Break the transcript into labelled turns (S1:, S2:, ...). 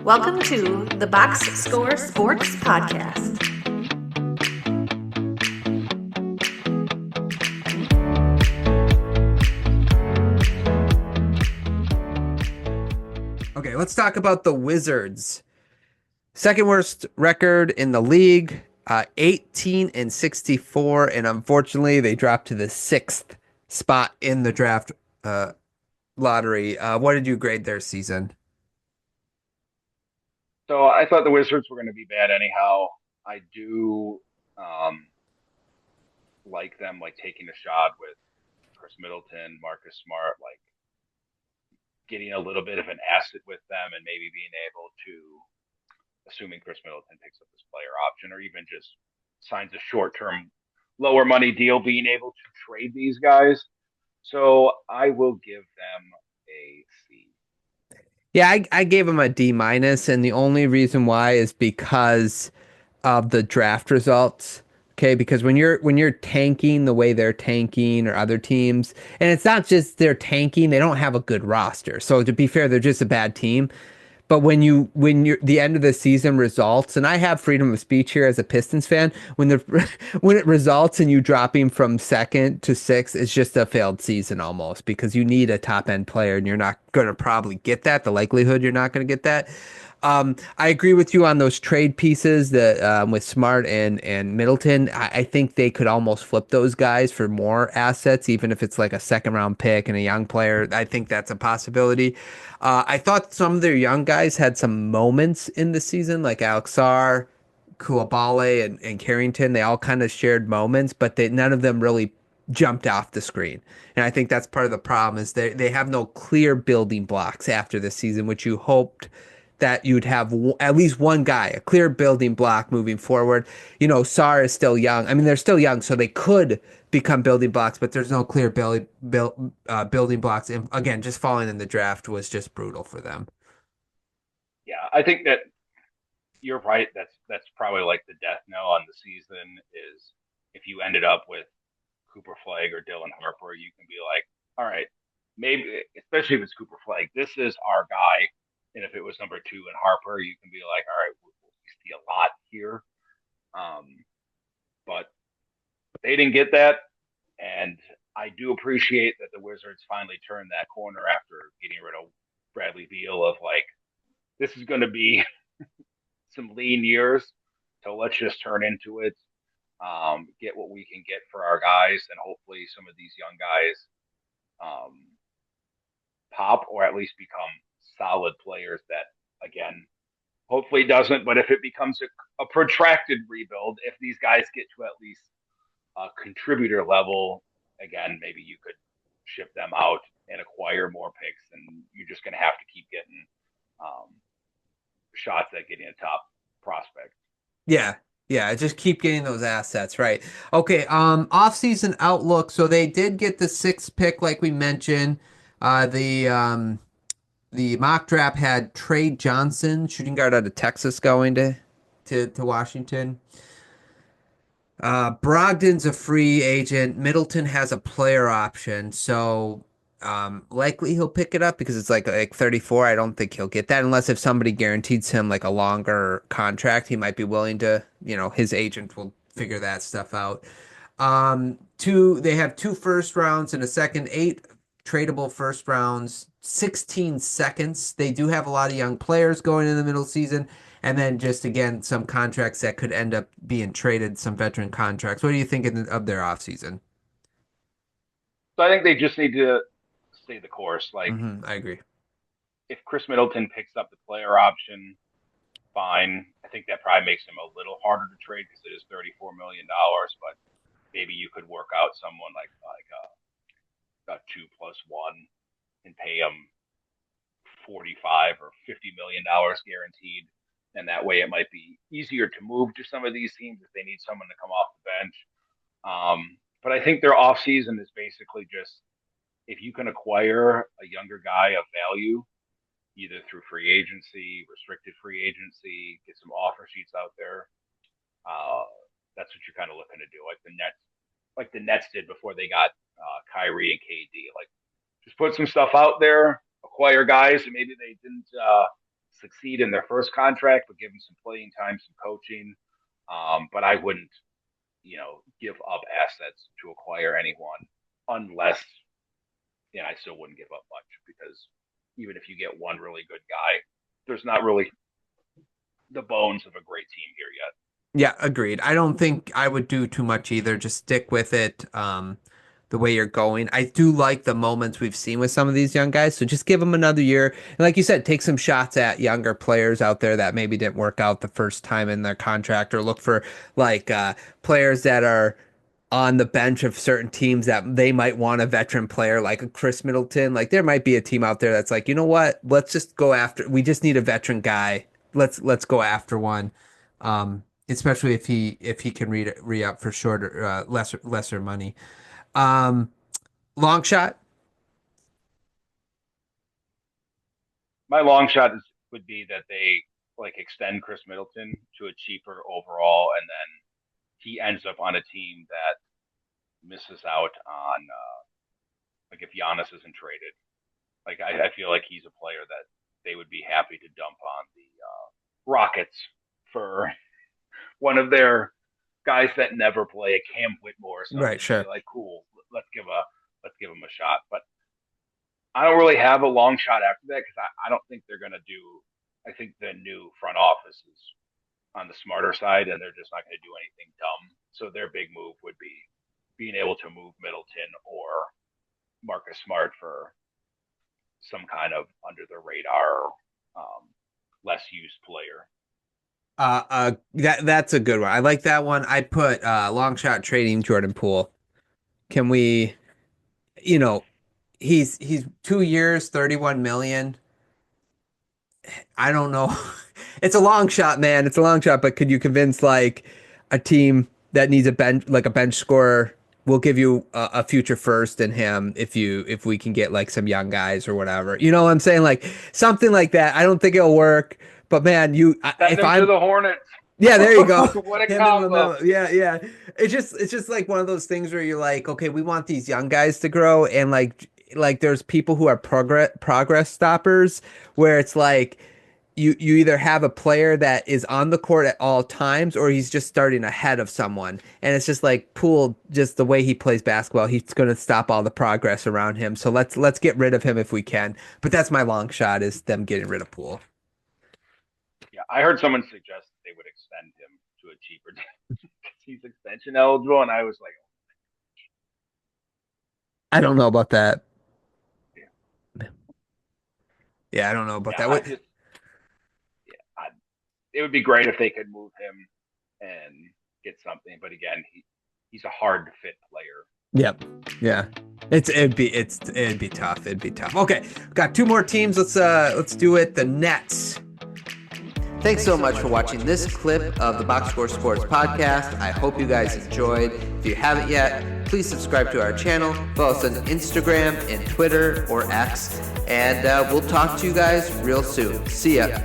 S1: Welcome to the Box Score Sports Podcast.
S2: Okay, let's talk about the Wizards. Second worst record in the league, 18-64, and unfortunately, they dropped to the sixth spot in the draft lottery. What did you grade their season?
S3: So I thought the Wizards were going to be bad anyhow. I do like them like taking a shot with Chris Middleton, Marcus Smart, like getting a little bit of an asset with them and maybe being able to, assuming Chris Middleton picks up this player option or even just signs a short term lower money deal, being able to trade these guys. So I will give them a C.
S2: Yeah, I gave him a D minus, and the only reason why is because of the draft results. Okay, because when you're tanking the way they're tanking or other teams, and it's not just they're tanking, they don't have a good roster. So to be fair, they're just a bad team. But when you're the end of the season results, and I have freedom of speech here as a Pistons fan, when the when it results and you dropping from second to sixth, it's just a failed season almost because you need a top end player and you're not going to probably get that. The likelihood you're not going to get that. I agree with you on those trade pieces that with Smart and Middleton. I think they could almost flip those guys for more assets, even if it's like a second round pick and a young player. I think that's a possibility. I thought some of their young guys had some moments in the season, like Alexar, Koulibaly, and Carrington. They all kind of shared moments, but none of them really jumped off the screen. And I think that's part of the problem is they have no clear building blocks after this season, which you hoped that you'd have at least one guy, a clear building block moving forward. You know, Sar is still young. I mean, they're still young, so they could become building blocks, but there's no clear building blocks. And again, just falling in the draft was just brutal for them.
S3: Yeah, I think that you're right. That's probably like the death knell on the season is if you ended up with Cooper Flag or Dylan Harper, you can be like, all right, maybe, especially if it's Cooper Flag, this is our guy. And if it was number two and Harper, you can be like, all right, we see a lot here. Um, but they didn't get that. And I do appreciate that the Wizards finally turned that corner after getting rid of Bradley Beal of like, this is going to be some lean years. So let's just turn into it, get what we can get for our guys, and hopefully some of these young guys um, pop or at least become solid players that, again, hopefully doesn't, but if it becomes a protracted rebuild, if these guys get to at least a contributor level, again, maybe you could ship them out and acquire more picks, and you're just going to have to keep getting um, shots at getting a top prospect.
S2: Yeah. Yeah, just keep getting those assets, right? Okay, off-season outlook. So they did get the sixth pick, like we mentioned. The mock draft had Trey Johnson, shooting guard out of Texas, going to Washington. Brogdon's a free agent. Middleton has a player option, so likely he'll pick it up because it's like 34. I don't think he'll get that unless if somebody guarantees him like a longer contract, he might be willing to, his agent will figure that stuff out. They have two first rounds and a second, eight tradable first rounds, 16 seconds. They do have a lot of young players going in the middle season. And then just again, some contracts that could end up being traded, some veteran contracts. What do you think of their offseason?
S3: So I think they just need to stay the course. Like
S2: I agree.
S3: if Chris Middleton picks up the player option, fine. I think that probably makes him a little harder to trade because it is $34 million. But maybe you could work out someone like a 2+1 and pay him 45 or $50 million guaranteed. And that way it might be easier to move to some of these teams if they need someone to come off the bench. But I think their offseason is basically just if you can acquire a younger guy of value, either through free agency, restricted free agency, get some offer sheets out there. That's what you're kind of looking to do, like the Nets did before they got Kyrie and KD. Like just put some stuff out there, acquire guys that maybe they didn't succeed in their first contract, but give them some playing time, some coaching. But I wouldn't, give up assets to acquire anyone unless, I still wouldn't give up much because even if you get one really good guy, there's not really the bones of a great team here yet.
S2: Yeah, agreed. I don't think I would do too much either. Just stick with it, the way you're going. I do like the moments we've seen with some of these young guys, so just give them another year. And like you said, take some shots at younger players out there that maybe didn't work out the first time in their contract, or look for like players that are on the bench of certain teams that they might want a veteran player like a Chris Middleton. Like there might be a team out there that's like, you know what? Let's just go after. We just need a veteran guy. Let's go after one. Especially if he can re-up for shorter lesser money. Long shot.
S3: My long shot would be that they like extend Chris Middleton to a cheaper overall, and then he ends up on a team that misses out on like if Giannis isn't traded. Like I feel like he's a player that they would be happy to dump on the Rockets for one of their guys that never play, a Cam Whitmore or something.
S2: Right, sure.
S3: Like, cool, let's give him a shot. But I don't really have a long shot after that because I don't think they're gonna do. I think the new front office is on the smarter side, and they're just not going to do anything dumb. So their big move would be being able to move Middleton or Marcus Smart for some kind of under the radar, less used player.
S2: That's a good one. I like that one. I put long shot trading Jordan Poole. Can we, he's 2 years, 31 million. I don't know. It's a long shot, man. It's a long shot, but could you convince like a team that needs a bench scorer? We'll give you a future first in him if we can get like some young guys or whatever. You know what I'm saying? Like something like that. I don't think it'll work, but man, if I'm
S3: to the Hornets.
S2: Yeah, there you go.
S3: What a combo.
S2: Yeah. It's just like one of those things where you're like, okay, we want these young guys to grow, and like there's people who are progress stoppers, where it's like you either have a player that is on the court at all times, or he's just starting ahead of someone, and it's just like Poole, just the way he plays basketball, he's going to stop all the progress around him. So let's get rid of him if we can. But that's my long shot, is them getting rid of Poole.
S3: Yeah, I heard someone suggest they would extend him to a cheaper deal because he's extension eligible, and I was like,
S2: I don't know about that. Yeah, I don't know about that.
S3: It would be great if they could move him and get something, but again, he's a hard to fit player.
S2: Yep. Yeah. It'd be tough. It'd be tough. Okay, got two more teams. Let's do it. The Nets. Thanks so much for watching this clip of the Box Score Sports Podcast. I hope you guys enjoyed. If you haven't yet, please subscribe to our channel. Follow us on Instagram and Twitter or X. And we'll talk to you guys real soon. See ya.